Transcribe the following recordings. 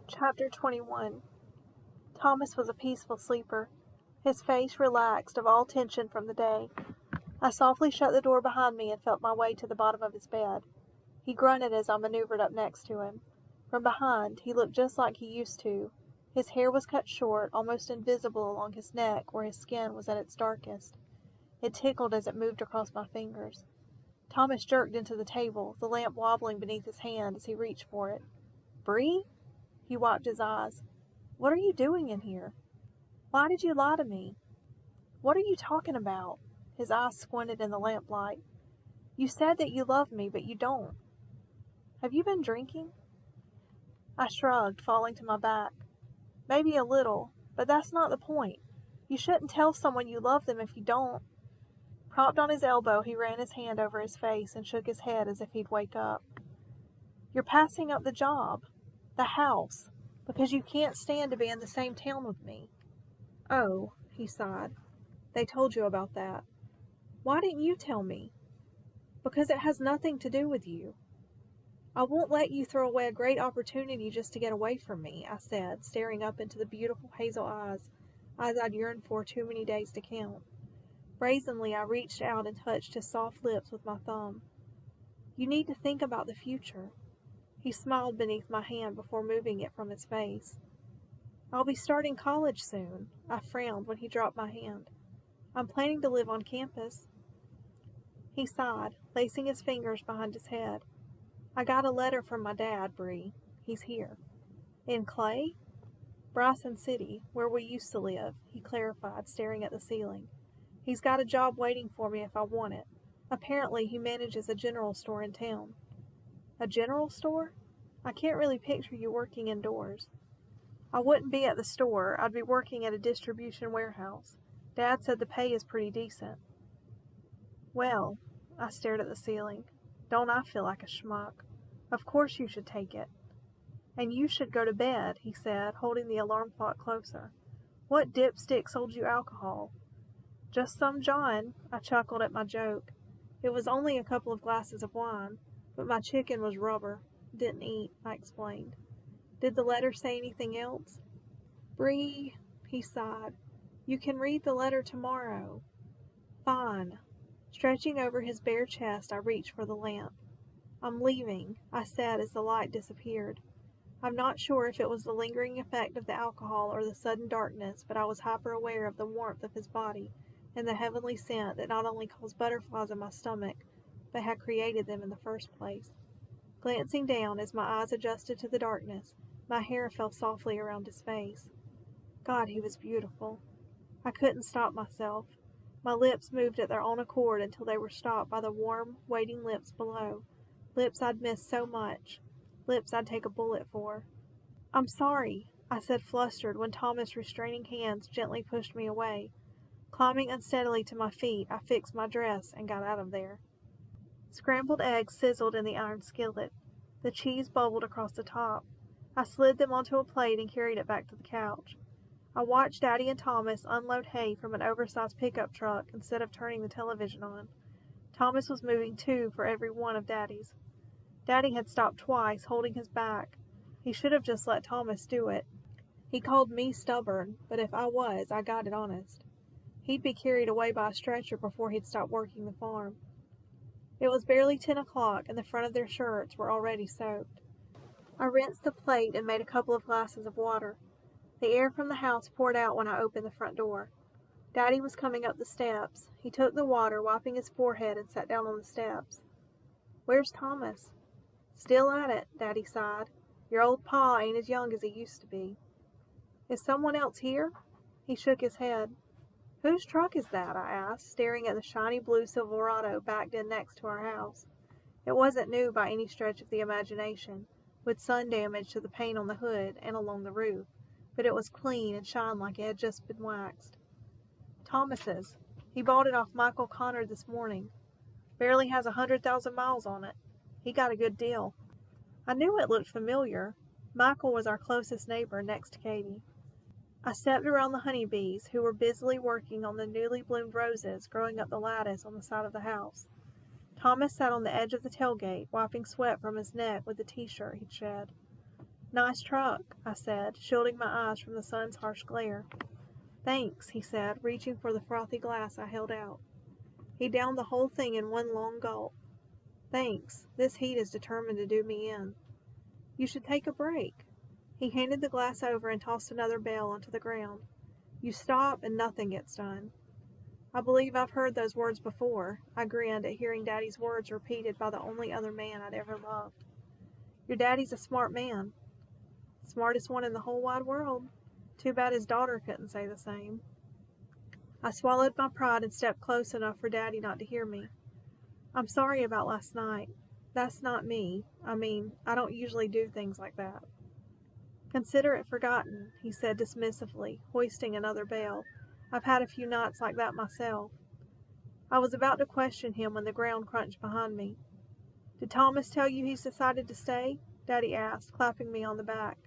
Chapter 21. Thomas was a peaceful sleeper, his face relaxed of all tension from the day. I softly shut the door behind me and felt my way to the bottom of his bed. He grunted as I maneuvered up next to him. From behind, he looked just like he used to. His hair was cut short, almost invisible along his neck where his skin was at its darkest. It tickled as it moved across my fingers. Thomas jerked into the table, the lamp wobbling beneath his hand as he reached for it. "Bree?" He wiped his eyes. "What are you doing in here? Why did you lie to me? What are you talking about?" His eyes squinted in the lamplight. "You said that you loved me, but you don't. Have you been drinking?" I shrugged, falling to my back. "Maybe a little, but that's not the point. You shouldn't tell someone you love them if you don't." Propped on his elbow, he ran his hand over his face and shook his head as if he'd wake up. "You're passing up the job, the house, because you can't stand to be in the same town with me." "Oh," he sighed. "They told you about that. Why didn't you tell me?" "Because it has nothing to do with you." "I won't let you throw away a great opportunity just to get away from me," I said, staring up into the beautiful hazel eyes I'd yearned for too many days to count. Brazenly, I reached out and touched his soft lips with my thumb. "You need to think about the future." He smiled beneath my hand before moving it from his face. "I'll be starting college soon." I frowned when he dropped my hand. "I'm planning to live on campus." He sighed, lacing his fingers behind his head. "I got a letter from my dad, Bree. He's here." "In Clay?" "Bryson City, where we used to live," he clarified, staring at the ceiling. "He's got a job waiting for me if I want it. Apparently he manages a general store in town." "A general store? I can't really picture you working indoors." "I wouldn't be at the store. I'd be working at a distribution warehouse. Dad said the pay is pretty decent." "Well," I stared at the ceiling, "don't I feel like a schmuck? Of course you should take it." "And you should go to bed," he said, holding the alarm clock closer. "What dipstick sold you alcohol?" "Just some John." I chuckled at my joke. "It was only a couple of glasses of wine, but my chicken was rubber. Didn't eat," I explained. "Did the letter say anything else?" "Bree," he sighed. "You can read the letter tomorrow." "Fine." Stretching over his bare chest, I reached for the lamp. "I'm leaving," I said as the light disappeared. I'm not sure if it was the lingering effect of the alcohol or the sudden darkness, but I was hyper-aware of the warmth of his body and the heavenly scent that not only caused butterflies in my stomach, but had created them in the first place. Glancing down as my eyes adjusted to the darkness, my hair fell softly around his face. God, he was beautiful. I couldn't stop myself. My lips moved at their own accord until they were stopped by the warm, waiting lips below, lips I'd missed so much, lips I'd take a bullet for. "I'm sorry," I said, flustered, when Thomas' restraining hands gently pushed me away. Climbing unsteadily to my feet, I fixed my dress and got out of there. Scrambled eggs sizzled in the iron skillet. The cheese bubbled across the top. I slid them onto a plate and carried it back to the couch. I watched Daddy and Thomas unload hay from an oversized pickup truck instead of turning the television on. Thomas was moving 2 for every one of Daddy's. Daddy had stopped twice, holding his back. He should have just let Thomas do it. He called me stubborn, but if I was, I got it honest. He'd be carried away by a stretcher before he'd stop working the farm. It was barely 10 o'clock, and the front of their shirts were already soaked. I rinsed the plate and made a couple of glasses of water. The air from the house poured out when I opened the front door. Daddy was coming up the steps. He took the water, wiping his forehead, and sat down on the steps. "Where's Thomas?" "Still at it," Daddy sighed. "Your old pa ain't as young as he used to be." "Is someone else here?" He shook his head. "Whose truck is that?" I asked, staring at the shiny blue Silverado backed in next to our house. It wasn't new by any stretch of the imagination, with sun damage to the paint on the hood and along the roof, but it was clean and shined like it had just been waxed. "Thomas's. He bought it off Michael Connor this morning. Barely has 100,000 miles on it. He got a good deal." I knew it looked familiar. Michael was our closest neighbor next to Katie. I stepped around the honeybees, who were busily working on the newly bloomed roses growing up the lattice on the side of the house. Thomas sat on the edge of the tailgate, wiping sweat from his neck with the t-shirt he'd shed. Nice truck, I said, shielding my eyes from the sun's harsh glare. Thanks, he said, reaching for the frothy glass I held out. He downed the whole thing in one long gulp. Thanks, this heat is determined to do me in. You should take a break. He handed the glass over and tossed another bale onto the ground. You stop and nothing gets done. I believe I've heard those words before. I grinned at hearing Daddy's words repeated by the only other man I'd ever loved. Your daddy's a smart man. Smartest one in the whole wide world. Too bad his daughter couldn't say the same. I swallowed my pride and stepped close enough for Daddy not to hear me. I'm sorry about last night. That's not me. I don't usually do things like that. Consider it forgotten, he said dismissively, hoisting another bale. I've had a few nights like that myself. I was about to question him when the ground crunched behind me. Did Thomas tell you he's decided to stay? Daddy asked, clapping me on the back.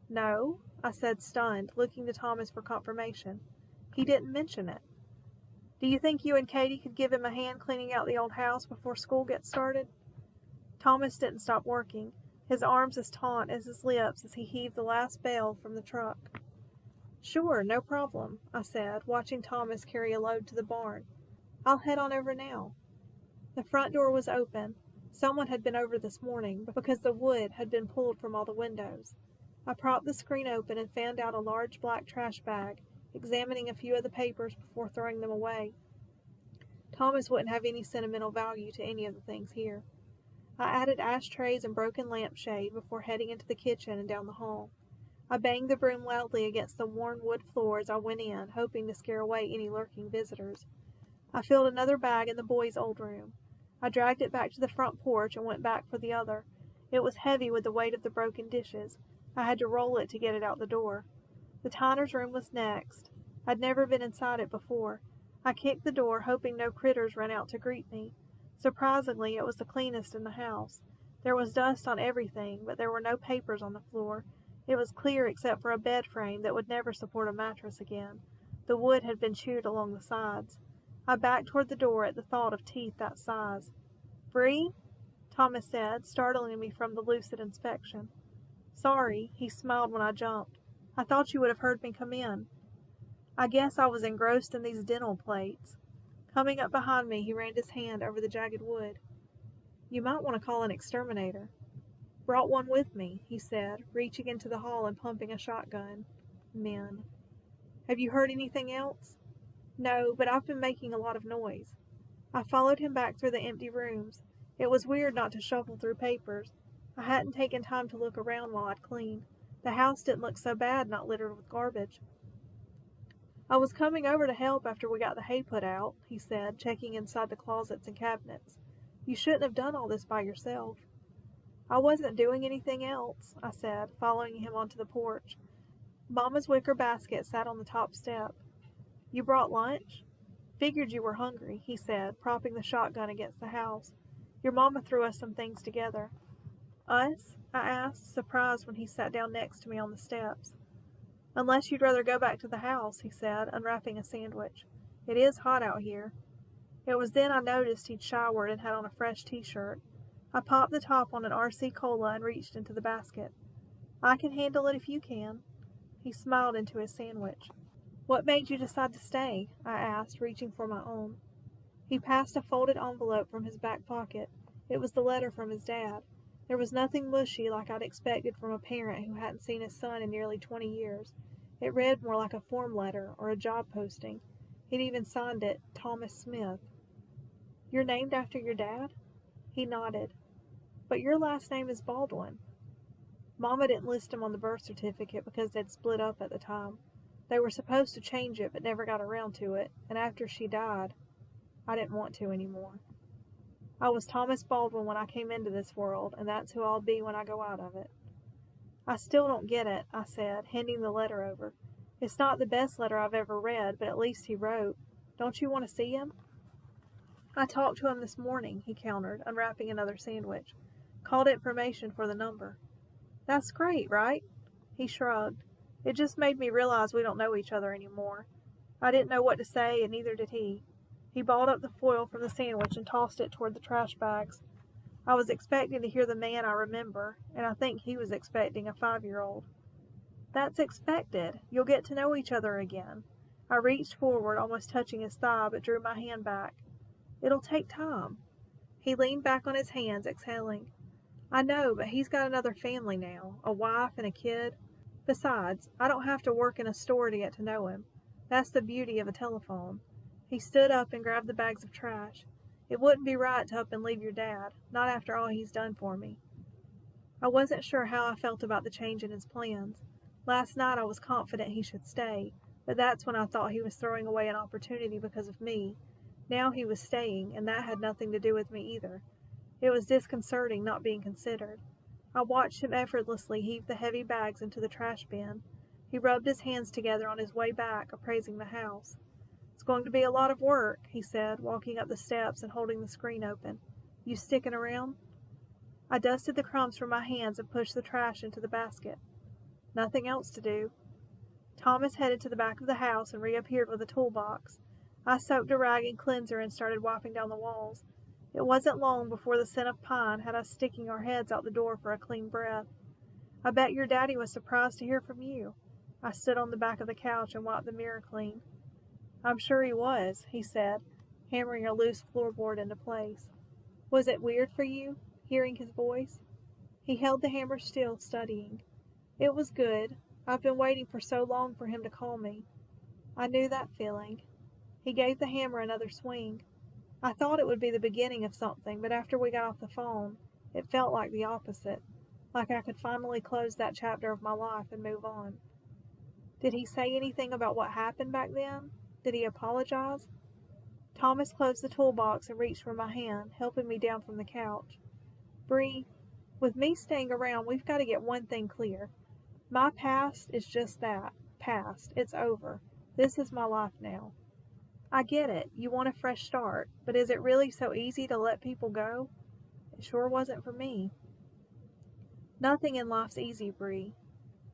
No, I said, stunned, looking to Thomas for confirmation. He didn't mention it. Do you think you and Katie could give him a hand cleaning out the old house before school gets started? Thomas didn't stop working, his arms as taut as his lips as he heaved the last bale from the truck. Sure, no problem, I said, watching Thomas carry a load to the barn. I'll head on over now. The front door was open. Someone had been over this morning because the wood had been pulled from all the windows. I propped the screen open and fanned out a large black trash bag, examining a few of the papers before throwing them away. Thomas wouldn't have any sentimental value to any of the things here. I added ashtrays and broken lampshade before heading into the kitchen and down the hall. I banged the broom loudly against the worn wood floor as I went in, hoping to scare away any lurking visitors. I filled another bag in the boys' old room. I dragged it back to the front porch and went back for the other. It was heavy with the weight of the broken dishes. I had to roll it to get it out the door. The Tyner's room was next. I'd never been inside it before. I kicked the door, hoping no critters ran out to greet me. Surprisingly, it was the cleanest in the house. There was dust on everything, but there were no papers on the floor. It was clear except for a bed frame that would never support a mattress again. The wood had been chewed along the sides. I backed toward the door at the thought of teeth that size. Bree? Thomas said, startling me from the lucid inspection. Sorry, he smiled when I jumped. I thought you would have heard me come in. I guess I was engrossed in these dental plates. Coming up behind me, he ran his hand over the jagged wood. You might want to call an exterminator. Brought one with me, he said, reaching into the hall and pumping a shotgun. Men. Have you heard anything else? No, but I've been making a lot of noise. I followed him back through the empty rooms. It was weird not to shuffle through papers. I hadn't taken time to look around while I'd cleaned. The house didn't look so bad not littered with garbage. I was coming over to help after we got the hay put out, he said, checking inside the closets and cabinets. You shouldn't have done all this by yourself. I wasn't doing anything else, I said, following him onto the porch. Mama's wicker basket sat on the top step. You brought lunch? Figured you were hungry, he said, propping the shotgun against the house. Your mama threw us some things together. Us? I asked, surprised when he sat down next to me on the steps. Unless you'd rather go back to the house, he said, unwrapping a sandwich. It is hot out here. It was then I noticed he'd showered and had on a fresh t-shirt. I popped the top on an RC Cola and reached into the basket. I can handle it if you can. He smiled into his sandwich. What made you decide to stay? I asked, reaching for my own. He passed a folded envelope from his back pocket. It was the letter from his dad. There was nothing mushy like I'd expected from a parent who hadn't seen his son in nearly 20 years. It read more like a form letter or a job posting. He'd even signed it, Thomas Smith. You're named after your dad? He nodded. But your last name is Baldwin. Mama didn't list him on the birth certificate because they'd split up at the time. They were supposed to change it but never got around to it, and after she died, I didn't want to anymore. I was Thomas Baldwin when I came into this world, and that's who I'll be when I go out of it. I still don't get it, I said, handing the letter over. It's not the best letter I've ever read, but at least he wrote. Don't you want to see him? I talked to him this morning, he countered, unwrapping another sandwich. Called information for the number. That's great, right? He shrugged. It just made me realize we don't know each other anymore. I didn't know what to say, and neither did he. He balled up the foil from the sandwich and tossed it toward the trash bags. I was expecting to hear the man I remember, and I think he was expecting a 5-year-old. That's expected. You'll get to know each other again. I reached forward, almost touching his thigh, but drew my hand back. It'll take time. He leaned back on his hands, exhaling. I know, but he's got another family now, a wife and a kid. Besides, I don't have to work in a store to get to know him. That's the beauty of a telephone. He stood up and grabbed the bags of trash. It wouldn't be right to up and leave your dad, not after all he's done for me. I wasn't sure how I felt about the change in his plans. Last night I was confident he should stay, but that's when I thought he was throwing away an opportunity because of me. Now he was staying, and that had nothing to do with me either. It was disconcerting not being considered. I watched him effortlessly heave the heavy bags into the trash bin. He rubbed his hands together on his way back, appraising the house. It's going to be a lot of work, he said, walking up the steps and holding the screen open. You sticking around? I dusted the crumbs from my hands and pushed the trash into the basket. Nothing else to do. Thomas headed to the back of the house and reappeared with a toolbox. I soaked a rag in cleanser and started wiping down the walls. It wasn't long before the scent of pine had us sticking our heads out the door for a clean breath. I bet your daddy was surprised to hear from you. I stood on the back of the couch and wiped the mirror clean. I'm sure he was, he said, hammering a loose floorboard into place. Was it weird for you, hearing his voice? He held the hammer still, studying. It was good. I've been waiting for so long for him to call me. I knew that feeling. He gave the hammer another swing. I thought it would be the beginning of something, but after we got off the phone, it felt like the opposite, like I could finally close that chapter of my life and move on. Did he say anything about what happened back then? Did he apologize? Thomas closed the toolbox and reached for my hand, helping me down from the couch. Bree, with me staying around, we've got to get one thing clear. My past is just that, past. It's over. This is my life now. I get it. You want a fresh start, but is it really so easy to let people go? It sure wasn't for me. Nothing in life's easy, Bree.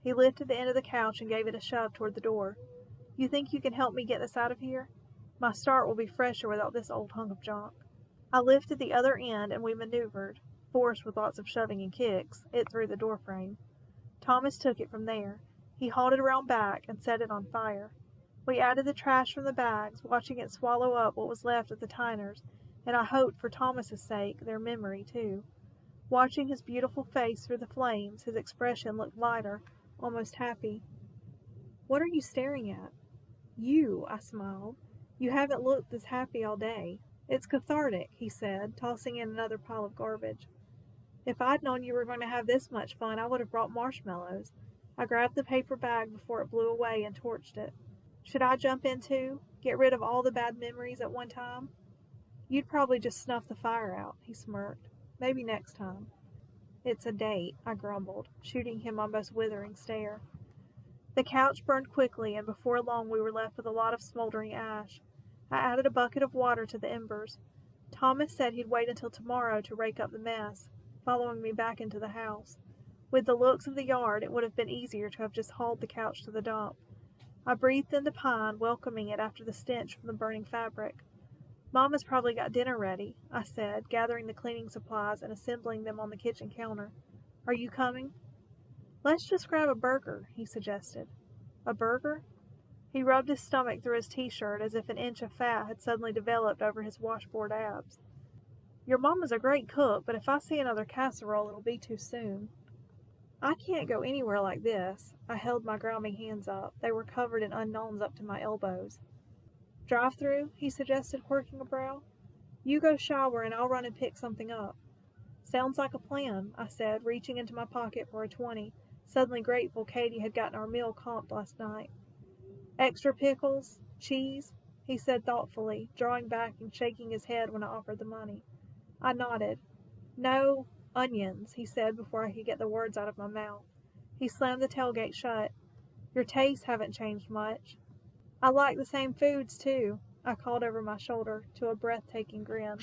He lifted the end of the couch and gave it a shove toward the door. You think you can help me get this out of here? My start will be fresher without this old hunk of junk. I lifted the other end and we maneuvered. Forced with lots of shoving and kicks, it through the doorframe. Thomas took it from there. He hauled it around back and set it on fire. We added the trash from the bags, watching it swallow up what was left of the Tyners, and I hoped for Thomas's sake, their memory too. Watching his beautiful face through the flames, his expression looked lighter, almost happy. What are you staring at? You, I smiled. You haven't looked this happy all day. It's cathartic, he said, tossing in another pile of garbage. If I'd known you were going to have this much fun, I would have brought marshmallows. I grabbed the paper bag before it blew away and torched it. Should I jump in too? Get rid of all the bad memories at one time? You'd probably just snuff the fire out, he smirked. Maybe next time. It's a date, I grumbled, shooting him a most withering stare. The couch burned quickly, and before long we were left with a lot of smoldering ash. I added a bucket of water to the embers. Thomas said he'd wait until tomorrow to rake up the mess, following me back into the house. With the looks of the yard, it would have been easier to have just hauled the couch to the dump. I breathed in the pine, welcoming it after the stench from the burning fabric. Mama's probably got dinner ready, I said, gathering the cleaning supplies and assembling them on the kitchen counter. Are you coming? Let's just grab a burger, he suggested. A burger? He rubbed his stomach through his t-shirt as if an inch of fat had suddenly developed over his washboard abs. Your mama's a great cook, but if I see another casserole, it'll be too soon. I can't go anywhere like this. I held my grimy hands up. They were covered in unknowns up to my elbows. Drive-through, he suggested, quirking a brow. You go shower and I'll run and pick something up. Sounds like a plan, I said, reaching into my pocket for a 20, suddenly grateful Katie had gotten our meal comped last night. Extra pickles? Cheese? He said thoughtfully, drawing back and shaking his head when I offered the money. I nodded. No, onions, he said before I could get the words out of my mouth. He slammed the tailgate shut. Your tastes haven't changed much. I like the same foods, too, I called over my shoulder to a breathtaking grin.